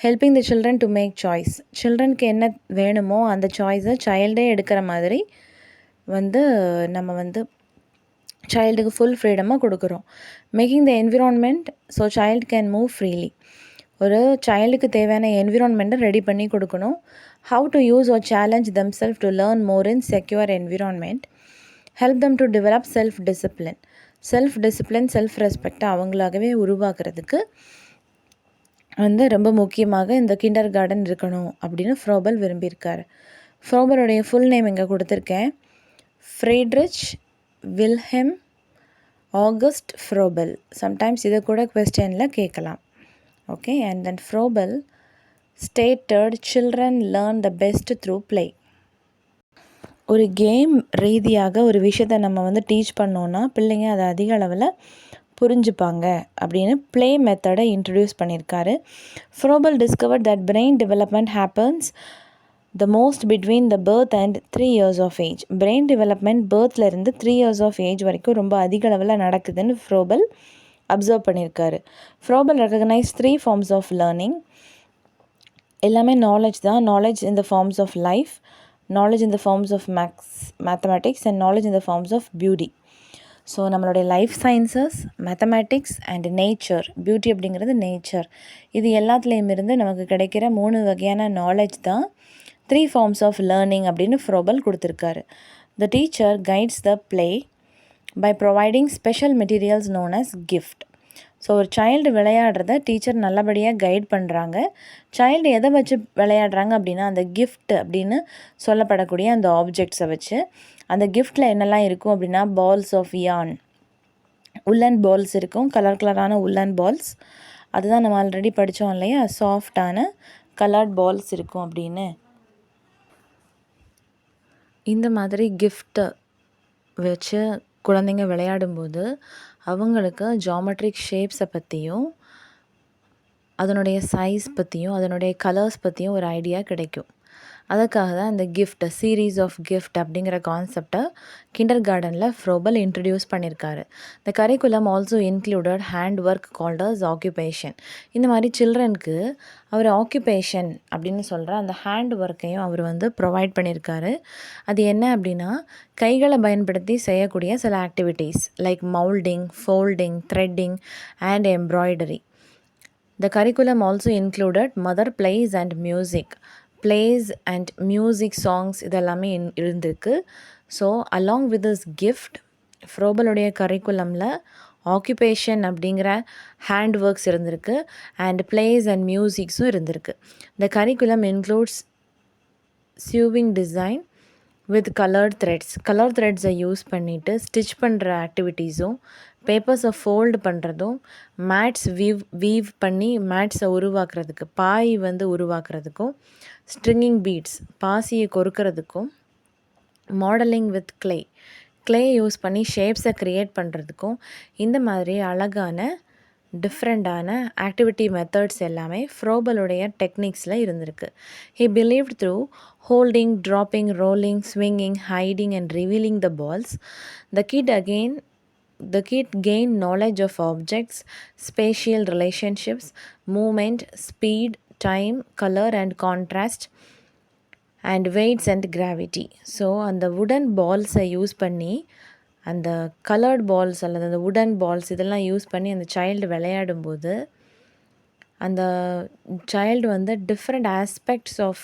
Helping the children to make choice. சில்ட்ரனுக்கு என்ன வேணுமோ அந்த சாய்ஸை சைல்டே எடுக்கிற மாதிரி வந்து நம்ம வந்து சைல்டுக்கு ஃபுல் ஃப்ரீடமாக கொடுக்குறோம். Making the environment so child can move freely. ஒரு சைல்டுக்கு தேவையான என்விரான்மெண்ட்டை ரெடி பண்ணி கொடுக்கணும். How to use or challenge them self to learn more in secure environment. Help them to develop self discipline. Self discipline, self ரெஸ்பெக்டை அவங்களாகவே உருவாக்குறதுக்கு வந்து ரொம்ப முக்கியமாக இந்த கிண்டர் கார்டன் இருக்கணும் அப்படின்னு ஃப்ரோபல் விரும்பியிருக்காரு. ஃப்ரோபலுடைய ஃபுல் நேம் இங்கே கொடுத்துருக்கேன். Friedrich Wilhelm August Froebel. Sometimes இதை கூட கொஸ்டினில் கேட்கலாம். Okay, and then Froebel stated children learn the best through play. ஒரு கேம் ரீதியாக ஒரு விஷயத்தை நம்ம வந்து டீச் பண்ணோன்னா பிள்ளைங்க அதை அதிக அளவில் புரிஞ்சுப்பாங்க அப்படின்னு ப்ளே மெத்தடை இன்ட்ரடியூஸ் பண்ணியிருக்காரு. Froebel discovered that brain development happens the most between the birth and 3 years of age. Brain development பர்த்லேருந்து 3 years ஆஃப் ஏஜ் வரைக்கும் ரொம்ப அதிக அளவில் நடக்குதுன்னு ஃப்ரோபல் அப்சர்வ் பண்ணியிருக்காரு. Froebel recognise 3 forms of learning. எல்லாமே நாலேஜ் தான். Knowledge in the forms of life, knowledge in the forms of mathematics and knowledge in the forms of beauty. So நம்மளுடைய life sciences, mathematics and nature, beauty அப்படிங்கிறது நேச்சர், இது எல்லாத்துலேயும் இருந்து நமக்கு கிடைக்கிற 3 வகையான நாலேஜ் தான் 3 forms ஆஃப் லேர்னிங் அப்படின்னு ஃப்ரோபல் கொடுத்துருக்காரு. The teacher guides the play by providing special materials known as gift. So ஒரு சைல்டு விளையாடுறத டீச்சர் நல்லபடியாக கைட் பண்ணுறாங்க. சைல்டு எதை வச்சு விளையாடுறாங்க அப்படின்னா அந்த கிஃப்ட் அப்படின்னு சொல்லப்படக்கூடிய அந்த ஆப்ஜெக்ட்ஸை வச்சு. அந்த கிஃப்டில் என்னெல்லாம் இருக்கும் அப்படின்னா பால்ஸ் ஆஃப் யான், உள்ளன் பால்ஸ் இருக்கும், கலர் கலரான உள்ளன் பால்ஸ். அதுதான் நம்ம ஆல்ரெடி படித்தோம் இல்லையா, சாஃப்டான கலர்ட் பால்ஸ் இருக்கும் அப்படின்னு. இந்த மாதிரி கிஃப்ட்டை வச்சு குழந்தைங்க விளையாடும்போது அவங்களுக்கு ஜாமெட்ரிக் ஷேப்ஸை பற்றியும் அதனுடைய சைஸ் பற்றியும் அதனுடைய கலர்ஸ் பற்றியும் ஒரு ஐடியா கிடைக்கும். அதுக்காக தான் இந்த கிஃப்ட், சீரீஸ் ஆஃப் கிஃப்ட் அப்படிங்கிற கான்செப்டை கிண்டர் கார்டனில் ஃப்ரோபல் இன்ட்ரடியூஸ் பண்ணியிருக்காரு. The curriculum also included hand work called as occupation. இந்த மாதிரி சில்ட்ரனுக்கு அவர் ஆக்குபேஷன் அப்படின்னு சொல்கிற அந்த ஹேண்ட் ஒர்க்கையும் அவர் வந்து ப்ரொவைட் பண்ணியிருக்காரு. அது என்ன அப்படின்னா கைகளை பயன்படுத்தி செய்யக்கூடிய சில activities like moulding, folding, threading and embroidery. The curriculum also included mother plays and music. Plays and music songs இதெல்லாமே இருந்திருக்கு. So along with this gift ஃப்ரோபலுடைய கரிக்குலமில் ஆக்குபேஷன் அப்படிங்கிற ஹேண்ட் ஒர்க்ஸ் இருந்திருக்கு அண்ட் பிளேஸ் அண்ட் மியூசிக்ஸும் இருந்திருக்கு. The curriculum includes sewing design with coloured threads. Colour த்ரெட்ஸை யூஸ் பண்ணிவிட்டு ஸ்டிச் பண்ணுற ஆக்டிவிட்டீஸும், பேப்பர்ஸை ஃபோல்டு பண்ணுறதும், மேட்ஸ் வீவ் பண்ணி மேட்ஸை உருவாக்குறதுக்கு, பாய் வந்து உருவாக்குறதுக்கும், ஸ்ட்ரிங்கிங் பீட்ஸ் பாசியை கொறுக்கிறதுக்கும், மாடலிங் வித் கிளே யூஸ் பண்ணி ஷேப்ஸை க்ரியேட் பண்ணுறதுக்கும், இந்த மாதிரி அழகான டிஃப்ரெண்ட்டான ஆக்டிவிட்டி மெத்தட்ஸ் எல்லாமே ஃப்ரோபலுடைய டெக்னிக்ஸில் இருந்திருக்கு. He believed through holding, dropping, rolling, swinging, hiding and revealing the balls, the kid again the kid gain knowledge of objects, spatial relationships, movement, speed, time, color and contrast, and weights and gravity. So அந்த வுடன் பால்ஸை யூஸ் பண்ணி அந்த கலர்ட் பால்ஸ் அல்லது அந்த வுடன் பால்ஸ் இதெல்லாம் யூஸ் பண்ணி அந்த சைல்டு விளையாடும்போது அந்த சைல்டு வந்து டிஃப்ரெண்ட் ஆஸ்பெக்ட்ஸ் ஆஃப்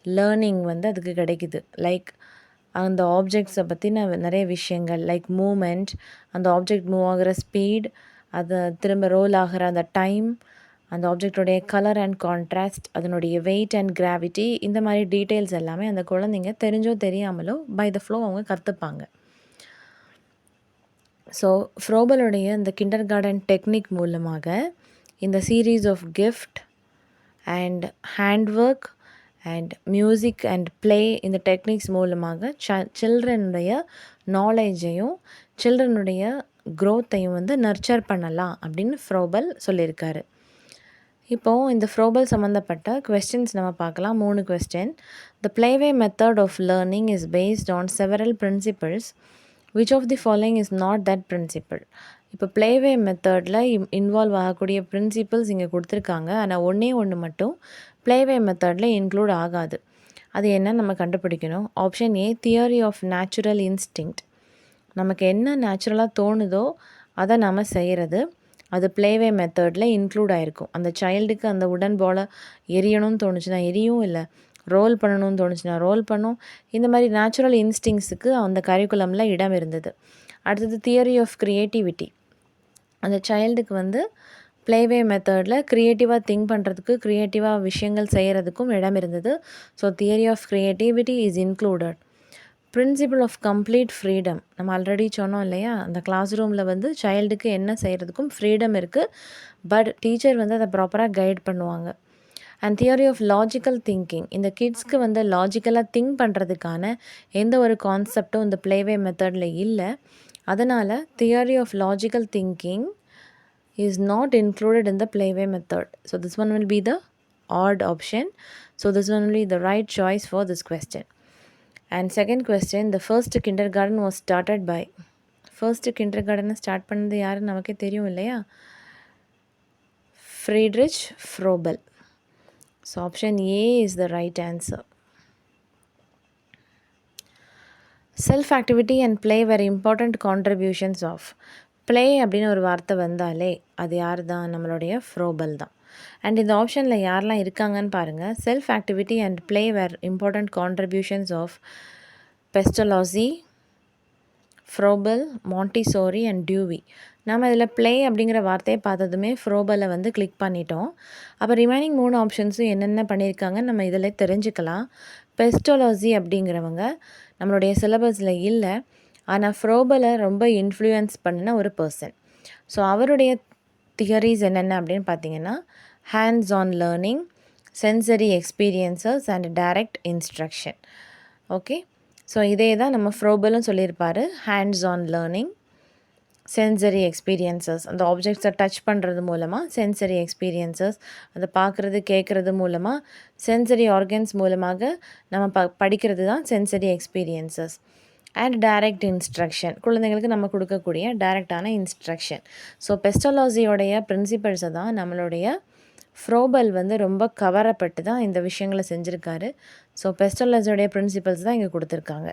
லேர்னிங் வந்து அதுக்கு கிடைக்குது. லைக் அந்த ஆப்ஜெக்ட்ஸை பற்றின நிறைய விஷயங்கள், லைக் மூமெண்ட், அந்த ஆப்ஜெக்ட் மூவ் ஆகிற ஸ்பீட், அதை திரும்ப ரோல் ஆகிற அந்த டைம், அந்த ஆப்ஜெக்டோடைய கலர் அண்ட் கான்ட்ராஸ்ட், அதனுடைய வெயிட் அண்ட் கிராவிட்டி, இந்த மாதிரி டீட்டெயில்ஸ் எல்லாமே அந்த குழந்தைங்க தெரிஞ்சோ தெரியாமலோ பை த ஃப்ளோ அவங்க கற்றுப்பாங்க. ஸோ ஃப்ரோபலுடைய இந்த கிண்டர் கார்டன் டெக்னிக் மூலமாக இந்த series of gift and hand work and music and play இந்த டெக்னிக்ஸ் மூலமாக சில்ட்ரனுடைய நாலேஜையும் சில்ட்ரனுடைய க்ரோத்தையும் வந்து நர்ச்சர் பண்ணலாம் அப்படின்னு ஃப்ரோபல் சொல்லியிருக்காரு. இப்போது இந்த ஃப்ரோபல் சம்மந்தப்பட்ட கொஸ்டின்ஸ் நம்ம பார்க்கலாம். 3 question. The playway method of learning is based on several principles. Which of the following is not that principle? இப்போ ப்ளேவே மெத்தடில் இன்வால்வ் ஆகக்கூடிய பிரின்சிபிள்ஸ் இங்கே கொடுத்துருக்காங்க. ஆனால் ஒன்று மட்டும் ப்ளேவே மெத்தடில் இன்க்ளூட் ஆகாது. அது என்னன்னு நம்ம கண்டுபிடிக்கணும். Option A, theory of natural instinct. நமக்கு என்ன நேச்சுரலாக தோணுதோ அதை நம்ம செய்கிறது, அது ப்ளேவே மெத்தடில் இன்க்ளூட் ஆகிருக்கும். அந்த சைல்டுக்கு அந்த உடன் பாலை எரியணும்னு தோணுச்சுன்னா எரியும், இல்லை ரோல் பண்ணணும்னு தோணுச்சுன்னா ரோல் பண்ணும். இந்த மாதிரி நேச்சுரல் இன்ஸ்டிங்ஸுக்கு அந்த கரிக்குலமில் இடம் இருந்தது. அடுத்தது தியரி ஆஃப் க்ரியேட்டிவிட்டி. அந்த சைல்டுக்கு வந்து ப்ளேவே மெத்தடில் க்ரியேட்டிவாக திங்க் பண்ணுறதுக்கு, க்ரியேட்டிவாக விஷயங்கள் செய்கிறதுக்கும் இடம் இருந்தது. So theory of creativity is included. Principle of complete freedom, நம்ம ஆல்ரெடி சொன்னோம் இல்லையா, அந்த கிளாஸ் ரூமில் வந்து சைல்டுக்கு என்ன செய்கிறதுக்கும் ஃப்ரீடம் இருக்குது. பட் டீச்சர் வந்து அதை ப்ராப்பராக கைட் பண்ணுவாங்க. And theory of logical thinking, இந்த கிட்ஸ்க்கு வந்து லாஜிக்கலாக திங்க் பண்ணுறதுக்கான எந்த ஒரு கான்செப்டும் இந்த ப்ளேவே மெத்தடில் இல்லை. அதனால் theory of logical thinking is not included in the playway method. So this one will be the odd option. So this one will be the right choice for this question. And second question, the first kindergarten was started by. First kindergarten start பண்ணது யாருன்னு நமக்கே தெரியும் இல்லையா, Friedrich ஃப்ரோபல். So option A is the right answer. Self activity and play were important contributions of. play அப்படின்னு ஒரு வார்த்தை வந்தாலே அது யார் தான்? நம்மளுடைய ஃப்ரோபல் தான். அண்ட் இந்த ஆப்ஷனில் யாரெல்லாம் இருக்காங்கன்னு பாருங்கள். Self activity and play were important contributions of Pestalozzi, Froebel, Montessori and Dewey. நம்ம இதில் ப்ளே அப்படிங்கிற வார்த்தையை பார்த்ததுமே ஃப்ரோபலை வந்து கிளிக் பண்ணிட்டோம். அப்போ ரிமைனிங் 3 ஆப்ஷன்ஸும் என்னென்ன பண்ணியிருக்காங்கன்னு நம்ம இதில் தெரிஞ்சுக்கலாம். பெஸ்டலாசி அப்படிங்கிறவங்க நம்மளுடைய சிலபஸில் இல்லை, ஆனால் ஃப்ரோபலை ரொம்ப இன்ஃப்ளூயன்ஸ் பண்ணின ஒரு பர்சன். ஸோ அவருடைய தியரிஸ் என்னென்ன அப்படின்னு பார்த்தீங்கன்னா, hands on learning, sensory experiences and direct instruction. Okay, so இதே தான் நம்ம ஃப்ரோபலும் சொல்லியிருப்பார். Hands on learning, sensory experiences, அந்த ஆப்ஜெக்ட்ஸை டச் பண்ணுறது மூலமாக சென்சரி எக்ஸ்பீரியன்சஸ், அதை பார்க்குறது கேட்குறது மூலமாக சென்சரி ஆர்கன்ஸ் மூலமாக நம்ம படிக்கிறது தான் sensory experiences. And direct instruction, குழந்தைங்களுக்கு நம்ம கொடுக்கக்கூடிய டைரக்டான இன்ஸ்ட்ரக்ஷன். ஸோ பெஸ்டலாசியோடைய பிரின்சிபல்ஸை தான் நம்மளுடைய ஃப்ரோபல் வந்து ரொம்ப கவரப்பட்டு தான் இந்த விஷயங்களை செஞ்சுருக்காரு. ஸோ பெஸ்டலாசியோடைய பிரின்சிபல்ஸ் தான் இங்கே கொடுத்துருக்காங்க.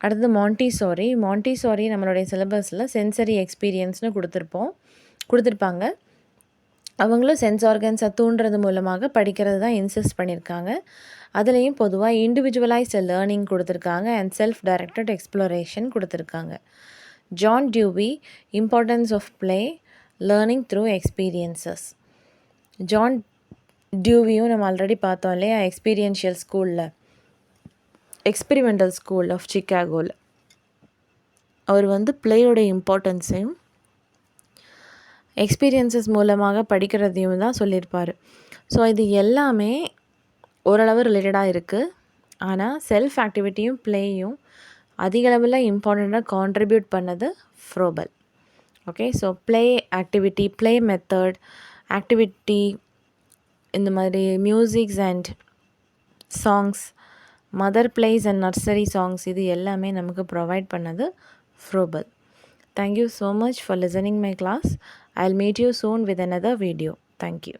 அடுத்தது மாண்டிசோரி நம்மளுடைய சிலபஸில் சென்சரி எக்ஸ்பீரியன்ஸ்னு கொடுத்துருப்பாங்க. அவங்களும் சென்ஸ் ஆர்கன்ஸை தூண்டுறது மூலமாக படிக்கிறது தான் இன்சிஸ்ட் பண்ணியிருக்காங்க. அதுலேயும் பொதுவாக இண்டிவிஜுவலைஸ்டு லேர்னிங் கொடுத்துருக்காங்க அண்ட் செல்ஃப் டைரக்டட் எக்ஸ்ப்ளோரேஷன் கொடுத்துருக்காங்க. John Dewey, importance of play, learning through experiences. John டியூவியும் நம்ம ஆல்ரெடி பார்த்தோம் இல்லையா, எக்ஸ்பெரிமெண்டல் ஸ்கூல் ஆஃப் சிக்காகோவில். அவர் வந்து ப்ளேயோட இம்பார்ட்டன்ஸையும் எக்ஸ்பீரியன்சஸ் மூலமாக படிக்கிறதையும் தான் சொல்லியிருப்பார். ஸோ இது எல்லாமே ஓரளவு ரிலேட்டடாக இருக்குது. ஆனால் செல்ஃப் ஆக்டிவிட்டியும் ப்ளேயும் அதிகளவில் இம்பார்ட்டண்ட்டாக கான்ட்ரிபியூட் பண்ணது Froebel. Okay, so play activity, play method, activity, இந்த மாதிரி musics and songs, mother plays and nursery songs, இது எல்லாமே நமக்கு ப்ரொவைட் பண்ணது ஃப்ரோபல். Thank you so much for listening my class. I'll meet you soon with another video. Thank you.